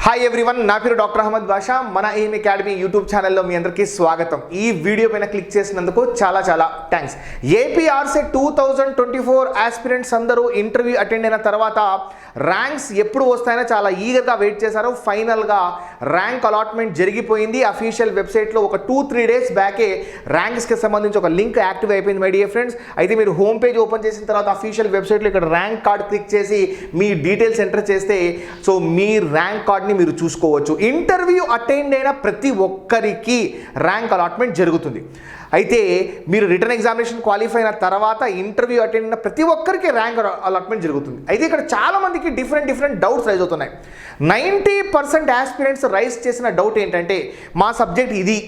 Hi everyone, నా పేరు doctor Ahmed బాషా. మన ఎయిమ్ అకాడమీ యూట్యూబ్ ఛానల్లో మీ అందరికీ స్వాగతం. ఈ వీడియో పైన క్లిక్ చేసినందుకు చాలా థ్యాంక్స్. ఏపీ ఆర్సెట్ 2024 ఆస్పిరెంట్స్ అందరూ ఇంటర్వ్యూ అటెండ్ అయిన తర్వాత ర్యాంక్స్ ఎప్పుడు వస్తాయని చాలా ఈగర్గా వెయిట్ చేశారు. ఫైనల్గా ర్యాంక్ అలాట్మెంట్ జరిగిపోయింది. అఫీషియల్ వెబ్సైట్లో ఒక 2-3 డేస్ బ్యాకే ర్యాంక్స్కి సంబంధించి ఒక లింక్ యాక్టివ్ అయిపోయింది మై డియర్ ఫ్రెండ్స్. అయితే మీరు హోమ్ పేజ్ ఓపెన్ చేసిన తర్వాత అఫీషియల్ వెబ్సైట్లో ఇక్కడ ర్యాంక్ కార్డ్ క్లిక్ చేసి మీ డీటెయిల్స్ ఎంటర్ చేస్తే సో మీ ర్యాంక్ కార్డ్ని మీరు చూసుకోవచ్చు. ఇంటర్వ్యూ అటెండ్ అయిన ప్రతి ఒక్కరికి ర్యాంక్ అలాట్మెంట్ జరుగుతుంది. అయితే మీరు రిటర్న్ ఎగ్జామినేషన్ క్వాలిఫై అయిన తర్వాత ఇంటర్వ్యూ అటెండ్ అయిన ప్రతి ఒక్కరికి ర్యాంక్ అలాట్మెంట్ జరుగుతుంది. అయితే ఇక్కడ చాలామందికి డిఫరెంట్ డౌట్స్ రైజ్ అవుతున్నాయి. 90% ఆస్పిరెంట్స్ రైజ్ చేసిన డౌట్ ఏంటంటే మా సబ్జెక్ట్ ఇది,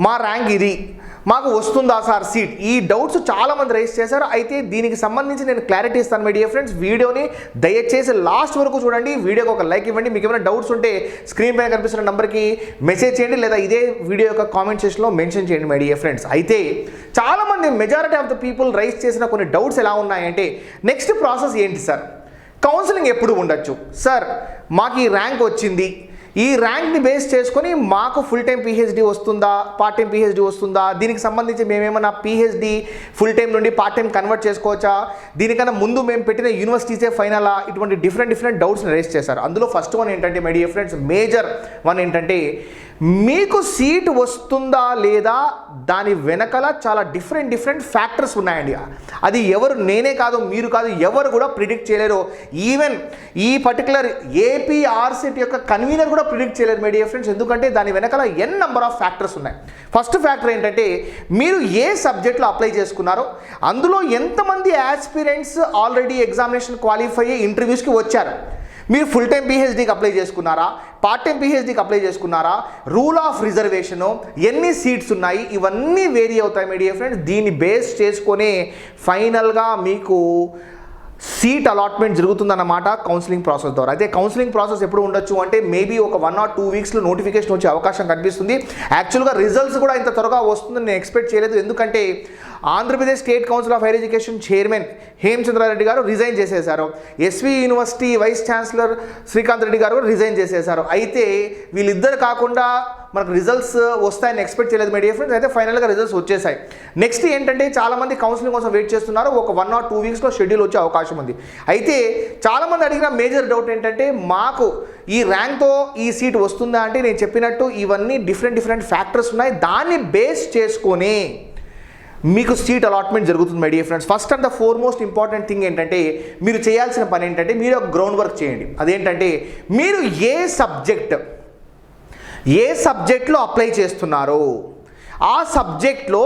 మా ర్యాంక్ ఇది, మాకు వస్తుందా సార్ సీట్? ఈ డౌట్స్ చాలామంది రైజ్ చేశారు. అయితే దీనికి సంబంధించి నేను క్లారిటీ ఇస్తాను మై డియర్ ఫ్రెండ్స్. వీడియోని దయచేసి లాస్ట్ వరకు చూడండి. వీడియోకి ఒక లైక్ ఇవ్వండి. మీకు ఏమైనా డౌట్స్ ఉంటే స్క్రీన్ పైన కనిపిస్తున్న నెంబర్కి మెసేజ్ చేయండి, లేదా ఇదే వీడియో యొక్క కామెంట్ సెక్షన్లో మెన్షన్ చేయండి మై డియర్ ఫ్రెండ్స్. అయితే చాలామంది majority of the people raise చేసిన కొన్ని డౌట్స్ ఎలా ఉన్నాయంటే, నెక్స్ట్ ప్రాసెస్ ఏంటి సార్, కౌన్సిలింగ్ ఎప్పుడు ఉండొచ్చు సార్, మాకు ఈ ర్యాంక్ వచ్చింది, ఈ ర్యాంక్ని బేస్ చేసుకొని మాకు ఫుల్ టైం పిహెచ్డి వస్తుందా, పార్ట్ టైం పిహెచ్డి వస్తుందా, దీనికి సంబంధించి మేమేమన్నా పిహెచ్డి ఫుల్ టైం నుండి పార్ట్ టైం కన్వర్ట్ చేసుకోవచ్చా, దీనికన్నా ముందు మేము పెట్టిన యూనివర్సిటీసే ఫైనలా, ఇటువంటి డిఫరెంట్ డౌట్స్ని రేస్ చేశారు. అందులో ఫస్ట్ వన్ ఏంటంటే my dear friends, major one ఏంటంటే మీకు సీట్ వస్తుందా లేదా దాని వెనకాల చాలా డిఫరెంట్ ఫ్యాక్టర్స్ ఉన్నాయండి. అది ఎవరు, నేనే కాదు, మీరు కాదు, ఎవరు కూడా ప్రిడిక్ట్ చేయలేరు. ఈవెన్ ఈ పర్టికులర్ ఏపీ ఆర్సెట్ యొక్క కన్వీనర్ కూడా ప్రిడిక్ట్ చేయలేరు మై డియర్ ఫ్రెండ్స్. ఎందుకంటే దాని వెనకాల నెంబర్ ఆఫ్ ఫ్యాక్టర్స్ ఉన్నాయి. ఫస్ట్ ఫ్యాక్టర్ ఏంటంటే మీరు ఏ సబ్జెక్ట్లో అప్లై చేసుకున్నారో, అందులో ఎంతమంది ఆస్పిరెంట్స్ ఆల్రెడీ ఎగ్జామినేషన్ క్వాలిఫై అయ్యి ఇంటర్వ్యూస్కి వచ్చారు, మీరు ఫుల్ టైం పిహెచ్డీకి అప్లై చేసుకున్నారా, పార్ట్ టైం పిహెచ్డీకి అప్లై చేసుకున్నారా, రూల్ ఆఫ్ రిజర్వేషను, ఎన్ని సీట్స్ ఉన్నాయి, ఇవన్నీ వేరీ అవుతాయి మై డియర్ ఫ్రెండ్స్. దీన్ని బేస్ చేసుకొని ఫైనల్గా మీకు సీట్ అలాట్మెంట్ జరుగుతుందన్నమాట కౌన్సిలింగ్ ప్రాసెస్ ద్వారా. అయితే కౌన్సిలింగ్ ప్రాసెస్ ఎప్పుడు ఉండొచ్చు అంటే మేబీ ఒక 1 or 2 వీక్స్లో నోటిఫికేషన్ వచ్చే అవకాశం కనిపిస్తుంది. యాక్చువల్గా రిజల్ట్స్ కూడా ఇంత త్వరగా వస్తుందని నేను ఎక్స్పెక్ట్ చేయలేదు. ఎందుకంటే Andhra Pradesh state council of higher education chairman Hemachandra Reddy గారు రిజైన్ చేసేశారు. SV university vice chancellor Srikanth Reddy గారు కూడా రిజైన్ చేసేశారు. అయితే వీళ్ళిద్దరు కాకుండా మనకు రిజల్ట్స్ వస్తాయని ఎక్స్పెక్ట్ చేయలేదు మై డియర్ ఫ్రెండ్స్. అయితే ఫైనల్గా రిజల్ట్స్ వచ్చేసాయి. నెక్స్ట్ ఏంటంటే చాలామంది కౌన్సిలింగ్ కోసం వెయిట్ చేస్తున్నారు. ఒక 1 or 2 వీక్స్లో షెడ్యూల్ వచ్చే అవకాశం ఉంది. అయితే చాలామంది అడిగిన మేజర్ డౌట్ ఏంటంటే మాకు ఈ ర్యాంక్తో ఈ సీట్ వస్తుందా అంటే, నేను చెప్పినట్టు ఇవన్నీ డిఫరెంట్ ఫ్యాక్టర్స్ ఉన్నాయి. దాన్ని బేస్ చేసుకొని మీకు సీట్ అలాట్మెంట్ జరుగుతుంది my dear friends. First and the foremost important thing ఏంటంటే మీరు చేయాల్సిన పని ఏంటంటే మీరు ఒక గ్రౌండ్ వర్క్ చేయండి. అదేంటంటే మీరు ఏ సబ్జెక్ట్లో అప్లై చేస్తున్నారో ఆ సబ్జెక్ట్లో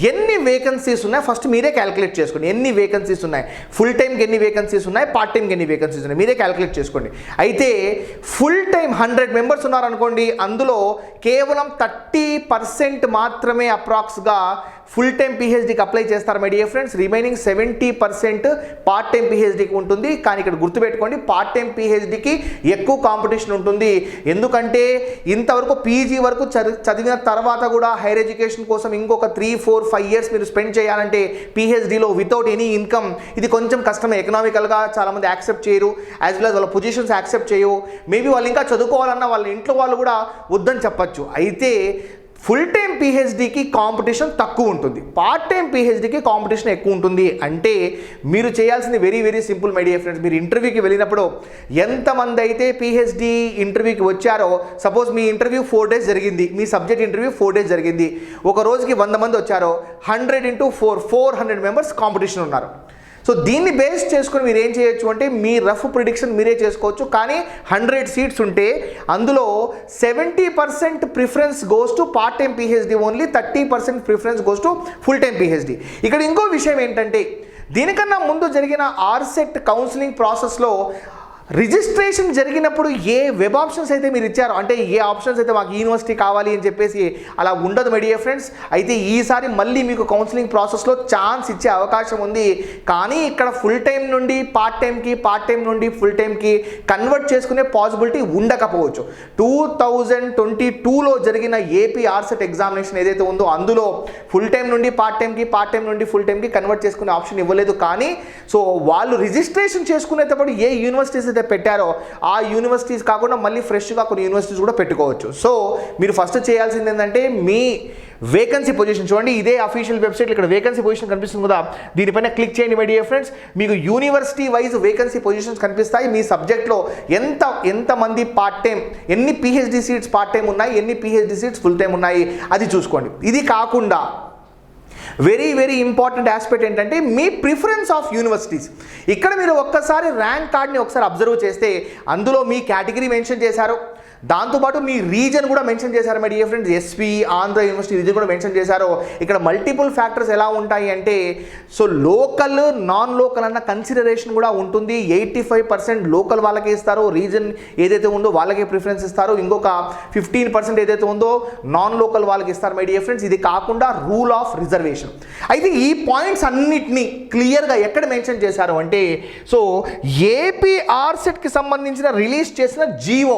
ఎన్ని వేకెన్సీస్ ఉన్నాయి ఫస్ట్ మీరే క్యాలిక్యులేట్ చేసుకోండి. ఎన్ని వేకెన్సీస్ ఉన్నాయి, ఫుల్ టైంకి ఎన్ని వేకెన్సీస్ ఉన్నాయి, పార్ట్ టైంకి ఎన్ని వేకెన్సీస్ ఉన్నాయి, మీరే క్యాలిక్యులేట్ చేసుకోండి. అయితే ఫుల్ టైం 100 మెంబర్స్ ఉన్నారనుకోండి, అందులో కేవలం 30% మాత్రమే అప్రాక్స్గా ఫుల్ టైం పిహెచ్డీకి అప్లై చేస్తారు my dear friends. Remaining 70% part time పిహెచ్డీకి ఉంటుంది. కానీ ఇక్కడ గుర్తుపెట్టుకోండి, పార్ట్ టైం పిహెచ్డీకి ఎక్కువ కాంపిటీషన్ ఉంటుంది. ఎందుకంటే ఇంతవరకు పీజీ వరకు చదివిన తర్వాత కూడా హైయర్ ఎడ్యుకేషన్ కోసం ఇంకొక 3-4-5 ఇయర్స్ మీరు స్పెండ్ చేయాలంటే పిహెచ్డీలో వితౌట్ ఎనీ ఇన్కమ్ ఇది కొంచెం కష్టమే. ఎకనామికల్గా చాలామంది యాక్సెప్ట్ చేయరు, యాజ్ వెల్ as వాళ్ళ పొజిషన్స్ యాక్సెప్ట్ చేయవు. మేబీ వాళ్ళు ఇంకా చదువుకోవాలన్నా వాళ్ళ ఇంట్లో వాళ్ళు కూడా వద్దని చెప్పచ్చు. అయితే ఫుల్ టైం పిహెచ్డీకి కాంపిటీషన్ తక్కువ ఉంటుంది, పార్ట్ టైం పిహెచ్డీకి కాంపిటీషన్ ఎక్కువ ఉంటుంది. అంటే మీరు చేయాల్సింది very simple my dear friends. మీరు ఇంటర్వ్యూకి వెళ్ళినప్పుడు ఎంతమంది అయితే పిహెచ్డీ ఇంటర్వ్యూకి వచ్చారో, సపోజ్ మీ ఇంటర్వ్యూ 4 days జరిగింది, మీ సబ్జెక్ట్ ఇంటర్వ్యూ 4 days జరిగింది, ఒక రోజుకి 100 మంది వచ్చారో 100 into 400 మెంబర్స్ కాంపిటీషన్ ఉన్నారు. సో దీన్ని బేస్ చేసుకొని మీరు ఏం చేయొచ్చు అంటే మీ రఫ్ ప్రిడిక్షన్ మీరే చేసుకోవచ్చు. కానీ 100 సీట్స్ ఉంటే అందులో 70% preference goes to part time PhD only, 30% preference goes to full time PhD. ఇక్కడ ఇంకో విషయం ఏంటంటే దీనికన్నా ముందు జరిగిన ఆర్సెట్ కౌన్సిలింగ్ ప్రాసెస్లో రిజిస్ట్రేషన్ జరిగినప్పుడు ఏ వెబ్ ఆప్షన్స్ అయితే మీరు ఇచ్చారో, అంటే ఏ ఆప్షన్స్ అయితే మాకు యూనివర్సిటీ కావాలి అని చెప్పేసి అలా ఉండదు మై డియర్ ఫ్రెండ్స్. అయితే ఈసారి మళ్ళీ మీకు కౌన్సిలింగ్ ప్రాసెస్లో ఛాన్స్ ఇచ్చే అవకాశం ఉంది. కానీ ఇక్కడ ఫుల్ టైం నుండి పార్ట్ టైంకి, పార్ట్ టైం నుండి ఫుల్ టైంకి కన్వర్ట్ చేసుకునే పాసిబిలిటీ ఉండకపోవచ్చు. 2022లో జరిగిన ఏపీ ఆర్సెట్ ఎగ్జామినేషన్ ఏదైతే ఉందో అందులో ఫుల్ టైం నుండి పార్ట్ టైంకి, పార్ట్ టైం నుండి ఫుల్ టైంకి కన్వర్ట్ చేసుకునే ఆప్షన్ ఇవ్వలేదు. కానీ సో వాళ్ళు రిజిస్ట్రేషన్ చేసుకునేటప్పుడు ఏ యూనివర్సిటీస్ అయితే పెట్టారో ఆ యూనివర్సిటీస్ కాకుండా మళ్ళీ ఫ్రెష్గా కొన్ని యూనివర్సిటీస్ కూడా పెట్టుకోవచ్చు. సో మీరు ఫస్ట్ చేయాల్సింది ఏంటంటే మీ వేకెన్సీ పొజిషన్ చూడండి, ఇదే అఫీషియల్ వెబ్సైట్ ఇక్కడ వేకెన్సీ పొజిషన్ కనిపిస్తుంది కదా, దీనిపైన క్లిక్ చేయండి మై డియర్ ఫ్రెండ్స్. మీకు యూనివర్సిటీ వైజ్ వేకెన్సీ పొజిషన్స్ కనిపిస్తాయి. మీ సబ్జెక్ట్లో ఎంతమంది పార్ట్ టైం, ఎన్ని పిహెచ్డి సీట్స్ పార్ట్ టైం ఉన్నాయి, ఎన్ని పిహెచ్డి సీట్స్ ఫుల్ టైం ఉన్నాయి అది చూసుకోండి. ఇది కాకుండా వెరీ వెరీ ఇంపార్టెంట్ ఆస్పెక్ట్ ఏంటంటే మీ ప్రిఫరెన్స్ ఆఫ్ యూనివర్సిటీస్. ఇక్కడ మీరు ఒక్కసారి ర్యాంక్ కార్డ్ని ఒకసారి అబ్జర్వ్ చేస్తే అందులో మీ కేటగిరీ మెన్షన్ చేశారు, దాంతోపాటు మీ రీజన్ కూడా మెన్షన్ చేశారు my dear friends. SV Andhra university reason కూడా మెన్షన్ చేశారు. ఇక్కడ మల్టిపుల్ ఫ్యాక్టర్స్ ఎలా ఉంటాయి అంటే సో లోకల్ నాన్ లోకల్ అన్న కన్సిడరేషన్ కూడా ఉంటుంది. 85% లోకల్ వాళ్ళకే ఇస్తారు, రీజన్ ఏదైతే ఉందో వాళ్ళకే ప్రిఫరెన్స్ ఇస్తారు, ఇంకొక 15% ఏదైతే ఉందో నాన్ లోకల్ వాళ్ళకి ఇస్తారు మై డియర్ ఫ్రెండ్స్. ఇది కాకుండా రూల్ ఆఫ్ రిజర్వేషన్. అయితే ఈ పాయింట్స్ అన్నిటినీ క్లియర్గా ఎక్కడ మెన్షన్ చేశారు అంటే సో ఏపీ ఆర్సెట్కి సంబంధించిన రిలీజ్ చేసిన జీవో,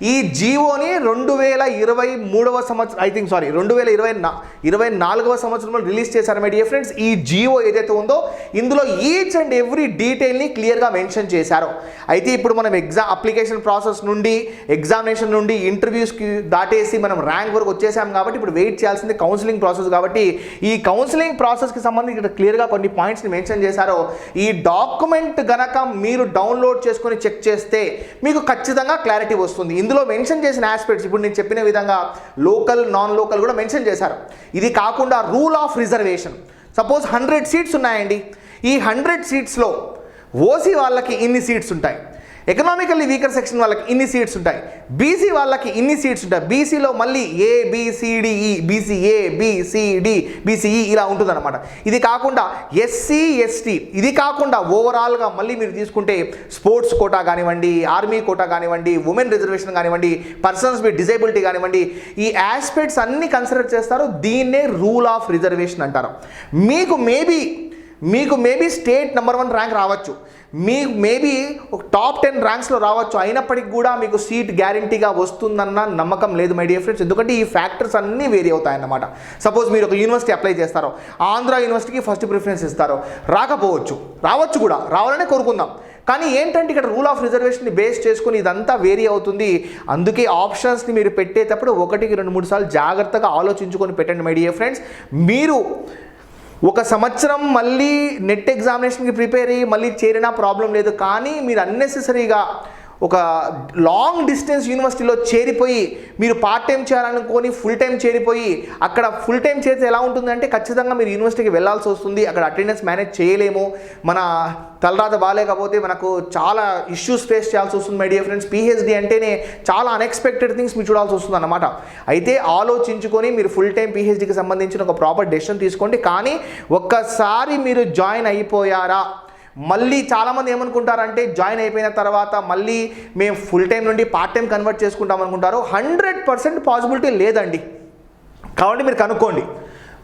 ఈ జీవోని 2023వ సంవత్సరం ఐ థింక్ 2024వ సంవత్సరంలో రిలీజ్ చేశారు మై డియర్ ఫ్రెండ్స్. ఈ జీవో ఏదైతే ఉందో ఇందులో ఈచ్ అండ్ ఎవ్రీ డీటెయిల్ని క్లియర్గా మెన్షన్ చేశారు. అయితే ఇప్పుడు మనం అప్లికేషన్ ప్రాసెస్ నుండి ఎగ్జామినేషన్ నుండి ఇంటర్వ్యూస్కి దాటేసి మనం ర్యాంక్ వరకు వచ్చేసాం కాబట్టి ఇప్పుడు వెయిట్ చేయాల్సింది కౌన్సిలింగ్ ప్రాసెస్. కాబట్టి ఈ కౌన్సిలింగ్ ప్రాసెస్కి సంబంధించి ఇక్కడ క్లియర్గా కొన్ని పాయింట్స్ని మెన్షన్ చేశారు. ఈ డాక్యుమెంట్ గనక మీరు డౌన్లోడ్ చేసుకొని చెక్ చేస్తే మీకు ఖచ్చితంగా క్లారిటీ వస్తుంది. ఇందులో మెన్షన్ చేసిన ఆస్పెక్ట్స్ ఇప్పుడు నేను చెప్పిన విధంగా లోకల్ నాన్ లోకల్ కూడా మెన్షన్ చేశారు. ఇది కాకుండా rule of reservation. Suppose 100 seats ఉన్నాయండి, ఈ 100 సీట్స్లో ఓసీ వాళ్ళకి ఇన్ని సీట్స్ ఉంటాయి, ఎకనామికల్లీ వీకర్ సెక్షన్ వాళ్ళకి ఇన్ని సీట్స్ ఉంటాయి, బీసీ వాళ్ళకి ఇన్ని సీట్స్ ఉంటాయి, బీసీలో మళ్ళీ ఏబిసిడిఈ బీసీఏ బీసీడి బీసీఈ ఇలా ఉంటుందన్నమాట. ఇది కాకుండా ఎస్సీ ఎస్టీ, ఇది కాకుండా ఓవరాల్గా మళ్ళీ మీరు తీసుకుంటే స్పోర్ట్స్ కోటా కానివ్వండి, ఆర్మీ కోటా కానివ్వండి, ఉమెన్ రిజర్వేషన్ కానివ్వండి, పర్సన్స్ విత్ డిజేబిలిటీ కానివ్వండి, ఈ ఆస్పెక్ట్స్ అన్ని కన్సిడర్ చేస్తారు. దీన్నే రూల్ ఆఫ్ రిజర్వేషన్ అంటారు. మీకు మేబీ స్టేట్ నెంబర్ 1 ర్యాంక్ రావచ్చు, మీకు మేబీ ఒక టాప్ 10 ర్యాంక్స్లో రావచ్చు, అయినప్పటికీ కూడా మీకు సీట్ గ్యారంటీగా వస్తుందన్న నమ్మకం లేదు మై డియర్ ఫ్రెండ్స్. ఎందుకంటే ఈ ఫ్యాక్టర్స్ అన్నీ వేరీ అవుతాయన్నమాట. సపోజ్ మీరు ఒక యూనివర్సిటీ అప్లై చేస్తారో, ఆంధ్ర యూనివర్సిటీకి ఫస్ట్ ప్రిఫరెన్స్ ఇస్తారో, రావచ్చు కూడా, రావాలనే కోరుకుందాం. కానీ ఏంటంటే ఇక్కడ రూల్ ఆఫ్ రిజర్వేషన్ని బేస్ చేసుకుని ఇదంతా వేరీ అవుతుంది. అందుకే ఆప్షన్స్ని మీరు పెట్టేటప్పుడు 1కి 2-3 సార్లు జాగ్రత్తగా ఆలోచించుకొని పెట్టండి మై డియర్ ఫ్రెండ్స్. మీరు ఒక సంవత్సరం మళ్ళీ నెట్ ఎగ్జామినేషన్కి ప్రిపేర్ అయ్యి మళ్ళీ చేరినా ప్రాబ్లం లేదు, కానీ మీరు అన్నెసెసరీగా ఒక లాంగ్ డిస్టెన్స్ యూనివర్సిటీలో చేరిపోయి మీరు పార్ట్ టైం చేయాలనుకొని ఫుల్ టైం చేరిపోయి అక్కడ ఫుల్ టైం చేస్తే ఎలా ఉంటుందంటే ఖచ్చితంగా మీరు యూనివర్సిటీకి వెళ్ళాల్సి వస్తుంది, అక్కడ అటెండెన్స్ మేనేజ్ చేయలేము, మన తలరాత బాగాలేకపోతే మనకు చాలా ఇష్యూస్ ఫేస్ చేయాల్సి వస్తుంది మై డియర్ ఫ్రెండ్స్. పిహెచ్డి అంటేనే చాలా అన్ఎక్స్పెక్టెడ్ థింగ్స్ మీరు చూడాల్సి వస్తుంది అన్నమాట. అయితే ఆలోచించుకొని మీరు ఫుల్ టైం పిహెచ్డికి సంబంధించిన ఒక ప్రాపర్ డెసిషన్ తీసుకోండి. కానీ ఒక్కసారి మీరు జాయిన్ అయిపోయారా, మళ్ళీ చాలామంది ఏమనుకుంటారంటే జాయిన్ అయిపోయిన తర్వాత మళ్ళీ మేము ఫుల్ టైం నుండి పార్ట్ టైం కన్వర్ట్ చేసుకుంటాం అనుకుంటారు. 100% పాసిబిలిటీ లేదండి. కాబట్టి మీరు కనుక్కోండి,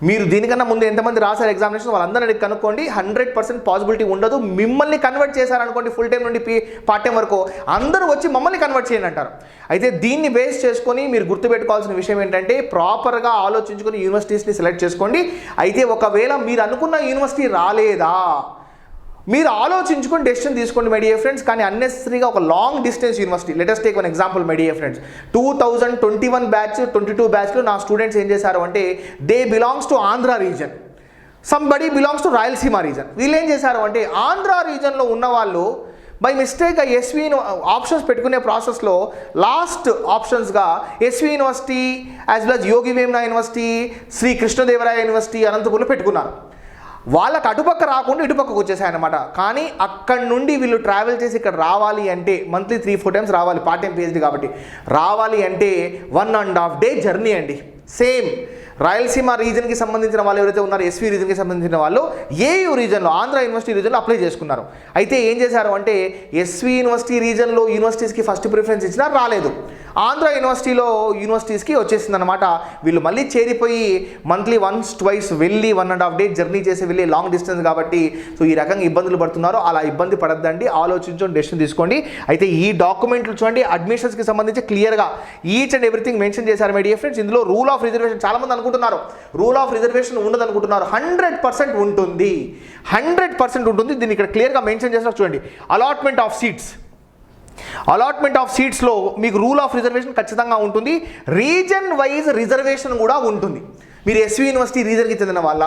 మీరు దీనికన్నా ముందు ఎంతమంది రాశారు ఎగ్జామినేషన్ వాళ్ళందరినీ కనుక్కోండి. 100% పాసిబిలిటీ ఉండదు. మిమ్మల్ని కన్వర్ట్ చేశారనుకోండి ఫుల్ టైం నుండి పార్ట్ టైం వరకు, అందరూ వచ్చి మమ్మల్ని కన్వర్ట్ చేయండి అంటారు. అయితే దీన్ని బేస్ చేసుకొని మీరు గుర్తుపెట్టుకోవాల్సిన విషయం ఏంటంటే ప్రాపర్గా ఆలోచించుకొని యూనివర్సిటీస్ని సెలెక్ట్ చేసుకోండి. అయితే ఒకవేళ మీరు అనుకున్న యూనివర్సిటీ రాలేదా, మీరు ఆలోచించుకొని డెసిషన్ తీసుకోండి మై డియర్ ఫ్రెండ్స్. కానీ అన్నెసరీగా ఒక long distance university, latest take one example my dear friends. 2021 batch 22 బ్యాచ్లో నా స్టూడెంట్స్ ఏం చేశారు అంటే they belongs to Andhra region, somebody belongs to Rayalaseema region. వీళ్ళు ఏం చేశారు అంటే ఆంధ్ర రీజన్లో ఉన్న వాళ్ళు బై మిస్టేక్గా ఎస్వీని ఆప్షన్స్ పెట్టుకునే ప్రాసెస్లో లాస్ట్ ఆప్షన్స్గా SV university as well as Yogi Vemana university, Shri Krishnadevaraya university అనంతపురంలో పెట్టుకున్నారు. వాళ్ళకి అటుపక్క రాకుండా ఇటుపక్కకు వచ్చేసాయన్నమాట. కానీ అక్కడి నుండి వీళ్ళు ట్రావెల్ చేసి ఇక్కడ రావాలి అంటే మంత్లీ 3-4 టైమ్స్ రావాలి, పార్ట్ టైం పిహెచ్డి కాబట్టి రావాలి అంటే 1.5 డే జర్నీ అండి. సేమ్ రాయలసీమ రీజన్కి సంబంధించిన వాళ్ళు ఎవరైతే ఉన్నారో ఎస్వి రీజన్కి సంబంధించిన వాళ్ళు ఏయూ రీజన్లో ఆంధ్ర యూనివర్సిటీ రీజన్లో అప్లై చేసుకున్నారు. అయితే ఏం చేశారు అంటే ఎస్వి యూనివర్సిటీ రీజన్లో యూనివర్సిటీస్కి ఫస్ట్ ప్రిఫరెన్స్ ఇచ్చినా రాలేదు, ఆంధ్ర యూనివర్సిటీస్కి వచ్చేసింది అనమాట. వీళ్ళు మళ్ళీ చేరిపోయి మంత్లీ 1-2 వెళ్ళి 1.5 డే జర్నీ చేసి వెళ్ళి లాంగ్ డిస్టెన్స్ కాబట్టి సో ఈ రకంగా ఇబ్బందులు పడుతున్నారు. అలా ఇబ్బంది పడద్దండి, ఆలోచించుకొని డెసిషన్ తీసుకోండి. అయితే ఈ డాక్యుమెంట్లు చూడండి, అడ్మిషన్స్కి సంబంధించి క్లియర్గా ఈచ్ అండ్ ఎవ్రీథింగ్ మెన్షన్ చేశారు మై డియర్ ఫ్రెండ్స్. ఇందులో రూల్ ఆఫ్ రిజర్వేషన్ చాలామంది అనుకుంటున్నారు రూల్ ఆఫ్ రిజర్వేషన్ ఉండదు అనుకుంటున్నారు. 100% ఉంటుంది, 100% ఉంటుంది. దీన్ని ఇక్కడ క్లియర్గా మెన్షన్ చేస్తారు చూడండి. Allotment of seats allotment of సీట్స్లో మీకు రూల్ ఆఫ్ రిజర్వేషన్ ఖచ్చితంగా ఉంటుంది. రీజన్ వైజ్ రిజర్వేషన్ కూడా ఉంటుంది. మీరు ఎస్వి యూనివర్సిటీ రీజన్కి చెందిన వాళ్ళ,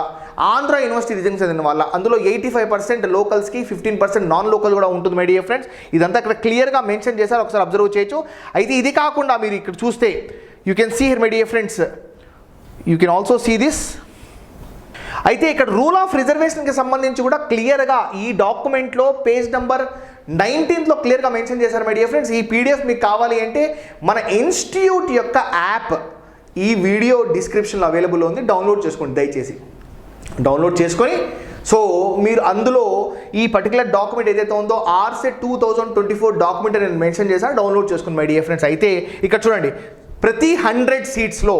ఆంధ్ర యూనివర్సిటీ రీజన్కి చెందిన వాళ్ళ, అందులో 85% లోకల్స్కి, 15% నాన్ లోకల్ కూడా ఉంటుంది మై డియర్ ఫ్రెండ్స్. ఇదంతా ఇక్కడ క్లియర్గా మెన్షన్ చేశారు, ఒకసారి అబ్జర్వ్ చేయొచ్చు. అయితే ఇది కాకుండా మీరు ఇక్కడ చూస్తే you can see here my dear friends, you can also see this. అయితే ఇక్కడ రూల్ ఆఫ్ రిజర్వేషన్కి సంబంధించి కూడా క్లియర్గా ఈ డాక్యుమెంట్లో పేజ్ నెంబర్ 19లో క్లియర్గా మెన్షన్ చేశారు మై డియర్ ఫ్రెండ్స్. ఈ పీడిఎఫ్ మీకు కావాలి అంటే మన ఇన్స్టిట్యూట్ యొక్క యాప్ ఈ వీడియో డిస్క్రిప్షన్లో అవైలబుల్ ఉంది, డౌన్లోడ్ చేసుకోండి దయచేసి. డౌన్లోడ్ చేసుకొని సో మీరు అందులో ఈ పర్టికులర్ డాక్యుమెంట్ ఏదైతే ఉందో ఆర్సెట్ 2024 డాక్యుమెంట్ నేను మెన్షన్ చేశాను, డౌన్లోడ్ చేసుకోండి మై డియర్ ఫ్రెండ్స్. అయితే ఇక్కడ చూడండి, ప్రతి 100 సీట్స్లో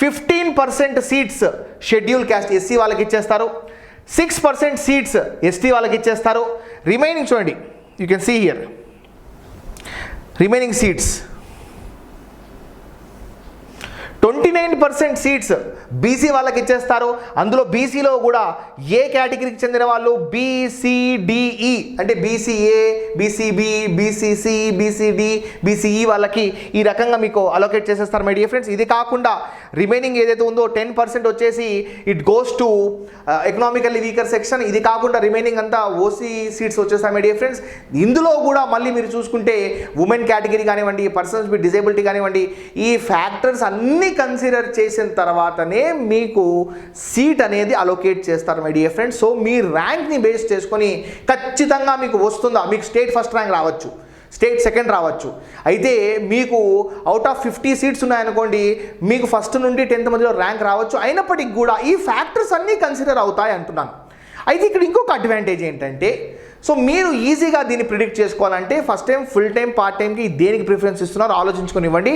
15% సీట్స్ షెడ్యూల్ క్యాస్ట్ ఎస్సీ వాళ్ళకి ఇచ్చేస్తారు, 6% సీట్స్ ఎస్టీ వాళ్ళకి ఇచ్చేస్తారు. రిమైనింగ్ చూడండి, you can see here remaining seats 29% seats BC వాళ్ళకి ఇచ్చేస్తారు. అందులో బీసీలో కూడా ఏ కేటగిరీకి చెందిన వాళ్ళు బీసీడిఈ అంటే BCA, BCB, BCC, BCD, BCE వాళ్ళకి ఈ రకంగా మీకు అలొకేట్ చేసేస్తారు మై డియర్ ఫ్రెండ్స్. ఇది కాకుండా రిమైనింగ్ ఏదైతే ఉందో 10% వచ్చేసి it goes to economically weaker section. ఇది కాకుండా రిమైనింగ్ అంతా ఓసీ సీట్స్ వచ్చేస్తాయి మై డియర్ ఫ్రెండ్స్. ఇందులో కూడా మళ్ళీ మీరు చూసుకుంటే ఉమెన్ కేటగిరీ కానివ్వండి, పర్సన్స్ విత్ డిజేబిలిటీ కానివ్వండి, ఈ ఫ్యాక్టర్స్ అన్నీ కన్సిడర్ చేసిన తర్వాతనే మీకు సీట్ అనేది అలొకేట్ చేస్తారు మై డియర్ ఫ్రెండ్స్. సో మీ ర్యాంక్ని బేస్ చేసుకొని ఖచ్చితంగా మీకు వస్తుందా, మీకు స్టేట్ ఫస్ట్ ర్యాంక్ రావచ్చు, స్టేట్ సెకండ్ రావచ్చు. అయితే మీకు అవుట్ ఆఫ్ 50 సీట్స్ ఉన్నాయనుకోండి, మీకు ఫస్ట్ నుండి 10th మధ్యలో ర్యాంక్ రావచ్చు. అయినప్పటికీ కూడా ఈ ఫ్యాక్టర్స్ అన్నీ కన్సిడర్ అవుతాయి అంటున్నాను. అయితే ఇక్కడ ఇంకొక అడ్వాంటేజ్ ఏంటంటే, సో మీరు ఈజీగా దీన్ని ప్రిడిక్ట్ చేసుకోవాలంటే first time, full time, part టైంకి దేనికి ప్రిఫరెన్స్ ఇస్తున్నారో ఆలోచించుకొని ఇవ్వండి.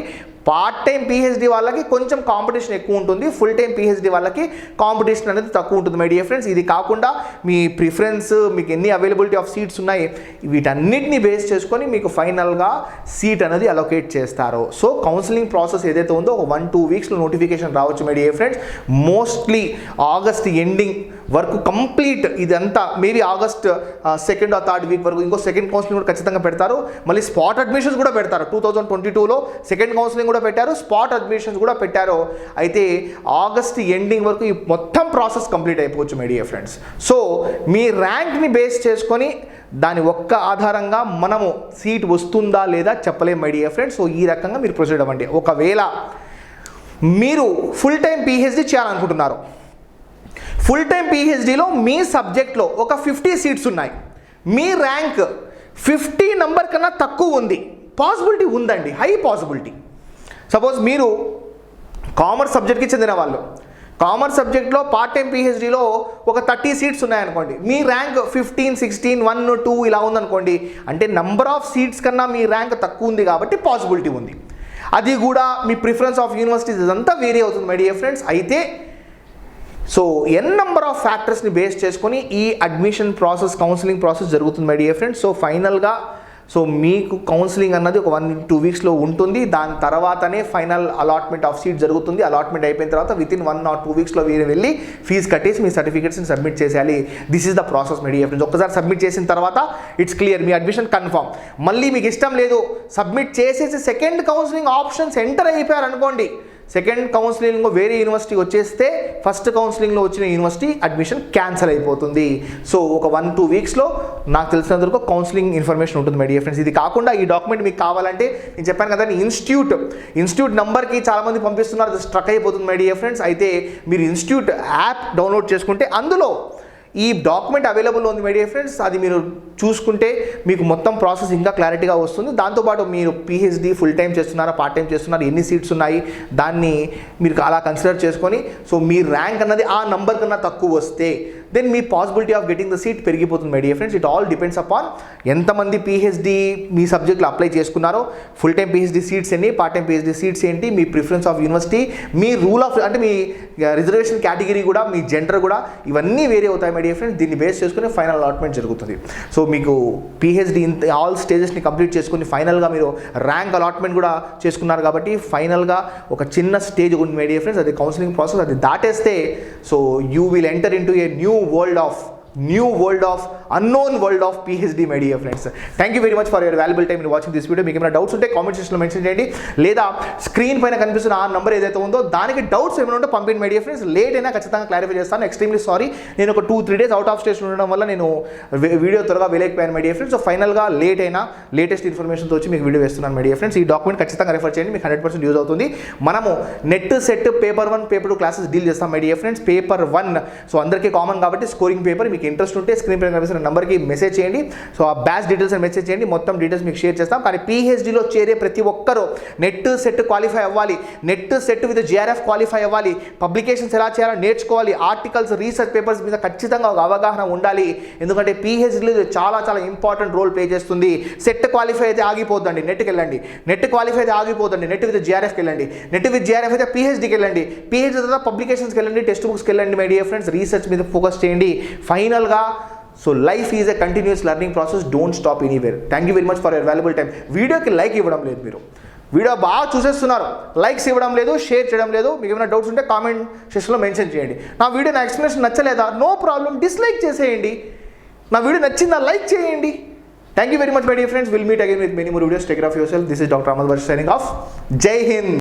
పార్ట్ టైం పిహెచ్డి వాళ్ళకి కొంచెం కాంపిటీషన్ ఎక్కువ ఉంటుంది, ఫుల్ టైం పిహెచ్డి వాళ్ళకి కాంపిటీషన్ అనేది తక్కువ ఉంటుంది మై డియర్ ఫ్రెండ్స్. ఇది కాకుండా మీ ప్రిఫరెన్స్, మీకు ఎన్ని అవైలబిలిటీ ఆఫ్ సీట్స్ ఉన్నాయి, వీటన్నిటిని బేస్ చేసుకొని మీకు ఫైనల్గా సీట్ అనేది అలొకేట్ చేస్తారు. సో కౌన్సిలింగ్ ప్రాసెస్ ఏదైతే ఉందో ఒక 1-2 వీక్స్లో నోటిఫికేషన్ రావచ్చు my dear friends. Mostly August ending వరకు కంప్లీట్ ఇదంతా, maybe August 2nd or 3rd week వరకు ఇంకో సెకండ్ కౌన్సిలింగ్ కూడా ఖచ్చితంగా పెడతారు. మళ్ళీ స్పాట్ అడ్మిషన్స్ కూడా పెడతారు. 2022లో సెకండ్ కౌన్సిలింగ్ కూడా పెట్టారు, స్పాట్ అడ్మిషన్స్ కూడా పెట్టారు. అయితే ఆగస్ట్ ఎండింగ్ వరకు ఈ మొత్తం ప్రాసెస్ కంప్లీట్ అయిపోవచ్చు మై డియర్ ఫ్రెండ్స్. సో మీ ర్యాంక్ని బేస్ చేసుకొని దాని ఒక్క ఆధారంగా మనము సీట్ వస్తుందా లేదా చెప్పలేం మై డియర్ ఫ్రెండ్స్. సో ఈ రకంగా మీరు ప్రొసీడ్ అవ్వండి. ఒకవేళ మీరు ఫుల్ టైం పిహెచ్డి చేయాలనుకుంటున్నారు, ఫుల్ టైం పిహెచ్డిలో మీ సబ్జెక్ట్లో ఒక 50 సీట్స్ ఉన్నాయి, మీ ర్యాంక్ 50 నెంబర్ కన్నా తక్కువ ఉంది, పాసిబిలిటీ ఉందండి, హై పాసిబిలిటీ. సపోజ్ మీరు కామర్స్ సబ్జెక్ట్కి చెందిన వాళ్ళు, కామర్స్ సబ్జెక్ట్లో పార్ట్ టైం పిహెచ్డిలో ఒక 30 సీట్స్ ఉన్నాయనుకోండి, మీ ర్యాంక్ 15, 16, 1, 2 ఇలా ఉందనుకోండి, అంటే నెంబర్ ఆఫ్ సీట్స్ కన్నా మీ ర్యాంక్ తక్కువ ఉంది కాబట్టి పాసిబిలిటీ ఉంది. అది కూడా మీ ప్రిఫరెన్స్ ఆఫ్ యూనివర్సిటీస్ ఇదంతా వేరీ అవుతుంది మై డియర్ ఫ్రెండ్స్. అయితే సో ఎన్ నెంబర్ ఆఫ్ ఫ్యాక్టర్స్ని బేస్ చేసుకొని ఈ అడ్మిషన్ ప్రాసెస్, కౌన్సిలింగ్ ప్రాసెస్ జరుగుతుంది మై డియర్ ఫ్రెండ్స్. సో ఫైనల్గా సో మీకు కౌన్సిలింగ్ అన్నది ఒక 1-2 వీక్స్లో ఉంటుంది. దాని తర్వాతనే ఫైనల్ అలాట్మెంట్ ఆఫ్ సీట్ జరుగుతుంది. అలాట్మెంట్ అయిపోయిన తర్వాత వితిన్ 1 or 2 వీక్స్లో మీరు వెళ్ళి ఫీజు కట్టేసి మీ సర్టిఫికేట్స్ని సబ్మిట్ చేసేయాలి. This is the process my dear friends. ఒక్కసారి సబ్మిట్ చేసిన తర్వాత it's clear, me admission confirm. మళ్ళీ మీకు ఇష్టం లేదు, సబ్మిట్ చేసేసి సెకండ్ కౌన్సిలింగ్ ఆప్షన్స్ ఎంటర్ అయిపోయారు అనుకోండి, సెకండ్ కౌన్సిలింగ్లో వేరే యూనివర్సిటీ వచ్చేస్తే ఫస్ట్ కౌన్సిలింగ్లో వచ్చిన యూనివర్సిటీ అడ్మిషన్ క్యాన్సిల్ అయిపోతుంది. సో ఒక 1-2 వీక్స్లో నాకు తెలిసినంత వరకు కౌన్సిలింగ్ ఇన్ఫర్మేషన్ ఉంటుంది మై డియర్ ఫ్రెండ్స్. ఇది కాకుండా ఈ డాక్యుమెంట్ మీకు కావాలంటే నేను చెప్పాను కదా, ఇన్స్టిట్యూట్ నెంబర్కి చాలామంది పంపిస్తున్నారు, అది స్ట్రక్ అయిపోతుంది మై డియర్ ఫ్రెండ్స్. అయితే మీరు ఇన్స్టిట్యూట్ యాప్ డౌన్లోడ్ చేసుకుంటే అందులో ఈ డాక్యుమెంట్ అవైలబుల్ ఉంది మై డియర్ ఫ్రెండ్స్. అది మీరు చూసుకుంటే మీకు మొత్తం ప్రాసెస్ ఇంకా క్లారిటీగా వస్తుంది. దాంతోపాటు మీరు పిహెచ్డి ఫుల్ టైం చేస్తున్నారా, పార్ట్ టైం చేస్తున్నారా, ఎన్ని సీట్స్ ఉన్నాయి, దాన్ని మీరు అలా కన్సిడర్ చేసుకొని సో మీ ర్యాంక్ అన్నది ఆ నంబర్ కన్నా తక్కువ వస్తే దెన్ మీ possibility of getting the seat పెరిగిపోతుంది my dear friends. It all depends upon ఎంతమంది పిహెచ్డి మీ సబ్జెక్ట్లో అప్లై చేసుకున్నారో, ఫుల్ టైం పిహెచ్డి సీట్స్ ఎన్ని, పార్ట్ టైం పిహెచ్డి సీట్స్ ఏంటి, మీ ప్రిఫరెన్స్ ఆఫ్ యూనివర్సిటీ, మీ రూల్ ఆఫ్ అంటే మీ రిజర్వేషన్ కేటగిరీ కూడా, మీ జెండర్ కూడా, ఇవన్నీ వేరే అవుతాయి మై డియర్ ఫ్రెండ్స్. దీన్ని బేస్ చేసుకుని ఫైనల్ అలాట్మెంట్ జరుగుతుంది. సో మీకు పిహెచ్డి ఆల్ స్టేజెస్ని కంప్లీట్ చేసుకుని ఫైనల్గా మీరు ర్యాంక్ అలాట్మెంట్ కూడా చేసుకున్నారు కాబట్టి ఫైనల్గా ఒక చిన్న స్టేజ్ ఉంది మై డియర్ ఫ్రెండ్స్, అది కౌన్సిలింగ్ ప్రాసెస్. అది దాటేస్తే so you will enter into a new world of new world of unknown world of PhD my dear friends. Thank you very much for your valuable time in watching this video. మీకు ఏమైనా doubts ఉంటే comment సెక్షన్లో mention చేయండి, లేదా screen పైన కనిపిస్తున్న ఆ number ఏదైతే ఉందో దానికి డౌట్స్ ఏమైనా ఉంటే పంపించండి మై డియర్ ఫ్రెండ్స్. లేట్ అయినా ఖచ్చితంగా క్లారిఫై చేస్తాను. ఎక్స్ట్రీమ్లీ సారీ, నేను ఒక 2-3 days అవుట్ ఆఫ్ స్టేషన్ ఉండడం వల్ల నేను వీడియో త్వరగా వేయలేకపోయాను మై డియర్ ఫ్రెండ్స్. సో ఫైనల్గా లేట్ అయినా లేటెస్ట్ ఇన్ఫర్మేషన్తో వచ్చి మీకు వీడియో వేస్తున్నాను మై డియర్ ఫ్రెండ్స్. ఈ డాక్యుమెంట్ ఖచ్చితంగా రెఫర్ చేయండి, మీకు 100% యూజ్ అవుతుంది. మనము net set paper 1 paper 2 classes deal చేస్తాం my dear friends. Paper 1 so అందరికీ కామన్ కాబట్టి స్కోరింగ్ పేపర్. మీకు ఇంట్రెస్ట్ ఉంటే స్క్రీన్ పైన కనిపిస్తున్న నెంబర్కి మెసేజ్ చేయండి. సో ఆ బ్యాచ్ డీటెయిల్స్ అని మెసేజ్ చేయండి, మొత్తం డీటెయిల్స్ మీకు షేర్ చేస్తాం. కానీ పిహెచ్డిలో చేరే ప్రతి ఒక్కరూ నెట్ సెట్ క్వాలిఫై అవ్వాలి, net set with GRF qualify అవ్వాలి, పబ్లికేషన్స్ ఎలా చేయాలో నేర్చుకోవాలి, ఆర్టికల్స్ రీసెర్చ్ పేపర్స్ మీద ఖచ్చితంగా ఒక అవగాహన ఉండాలి. ఎందుకంటే పిహెచ్డిలో చాలా చాలా ఇంపార్టెంట్ రోల్ ప్లే చేస్తుంది. సెట్ క్వాలిఫై అయితే ఆగిపోద్దండి, నెట్కి వెళ్ళండి. నెట్ క్వాలిఫై అయితే ఆగిపోద్దండి, నెట్ విత్ జిఆర్ఎఫ్కి వెళ్ళండి. నెట్ విత్ జిఆర్ఎఫ్ అయితే పిహెచ్డికి వెళ్ళండి, పిహెచ్డి తర్వాత పబ్లికేషన్స్కి వెళ్ళండి, టెక్స్ట్ బుక్స్కి వెళ్ళండి మై డియర్ ఫ్రెండ్స్. రీసెర్చ్ మీద ఫోకస్ చేయండి. ఫైనల్గా so life is a continuous learning process, don't stop anywhere. Thank you very much for your valuable time. వీడియోకి లైక్ ఇవ్వడం లేదు, మీరు వీడియో బాగా చూసేస్తున్నారు, లైక్స్ ఇవ్వడం లేదు, షేర్ చేయడం లేదు. మీకు ఏమైనా డౌట్స్ ఉంటే కామెంట్ సెక్షన్లో మెన్షన్ చేయండి. నా వీడియో నా ఎక్స్ప్లెనేషన్ నచ్చలేదా, నో ప్రాబ్లం, డిస్లైక్ చేసేయండి. నా వీడియో నచ్చిందా, లైక్ చేయండి. Thank you very much my dear friends. Will meet again with many more videos. Take care of yourself. This is doctor Ahmed Basheer signing off. జై హింద్.